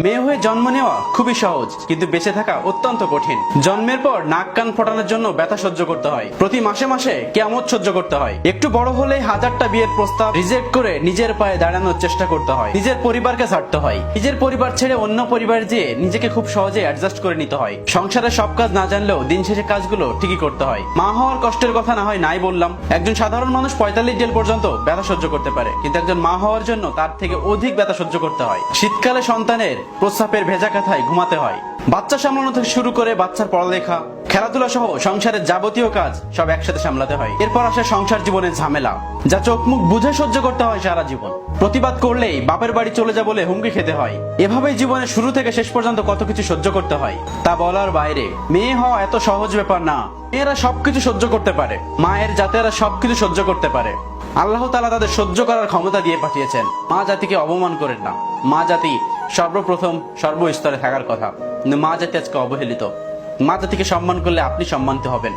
মেয়ে হয়ে জন্ম নেওয়া খুবই সহজ, কিন্তু বেঁচে থাকা অত্যন্ত কঠিন। জন্মের পর নাক কান ফোটানোর জন্য ব্যথা সহ্য করতে হয়, প্রতি মাসে মাসে কিয়ামত সহ্য করতে হয়। একটু বড় হলে হাজারটা বিয়ের প্রস্তাব রিজেক্ট করে নিজের পায়ে দাঁড়ানোর চেষ্টা করতে হয়, নিজের পরিবারকে ছাড়তে হয়, নিজের পরিবার ছেড়ে অন্য পরিবার যেয়ে নিজেকে খুব সহজে অ্যাডজাস্ট করে নিতে হয়। সংসারের সব কাজ না জানলেও দিন শেষে কাজগুলো ঠিকই করতে হয়। মা হওয়ার কষ্টের কথা না হয় নাই বললাম, একজন সাধারণ মানুষ 45 দিন পর্যন্ত ব্যথা সহ্য করতে পারে, কিন্তু একজন মা হওয়ার জন্য তার থেকে অধিক ব্যথা সহ্য করতে হয়। শীতকালে সন্তানের প্রস্রাবের ভেজা কাঁথায় ঘুমাতে হয়, বাচ্চা সামলানো থেকে শুরু করে বাচ্চার পড়ালেখা, খেলাধুলা সহ সংসারের যাবতীয় কাজ সব একসাথে সামলাতে হয়। এরপর আসে সংসার জীবনের ঝামেলা, যা চোখ মুখ বুঝে সহ্য করতে হয় সারা জীবন। প্রতিবাদ করলেই বাপের বাড়ি চলে যা বলে হুমকি খেতে হয়। এভাবেই জীবনের শুরু থেকে শেষ পর্যন্ত কত কিছু সহ্য করতে হয় তা বলার বাইরে। মেয়ে হওয়া এত সহজ ব্যাপার না। মেয়েরা সবকিছু সহ্য করতে পারে, মায়ের জাতেরা সবকিছু সহ্য করতে পারে। আল্লাহ তাআলা তাদের সহ্য করার ক্ষমতা দিয়ে পাঠিয়েছেন। মা জাতিকে অপমান করেন না। মা জাতি সর্বপ্রথম সর্বস্তরে থাকার কথা, কিন্তু মা জাতি আজকে অবহেলিত। মা জাতিকে সম্মান করলে আপনি সম্মানিত হবেন।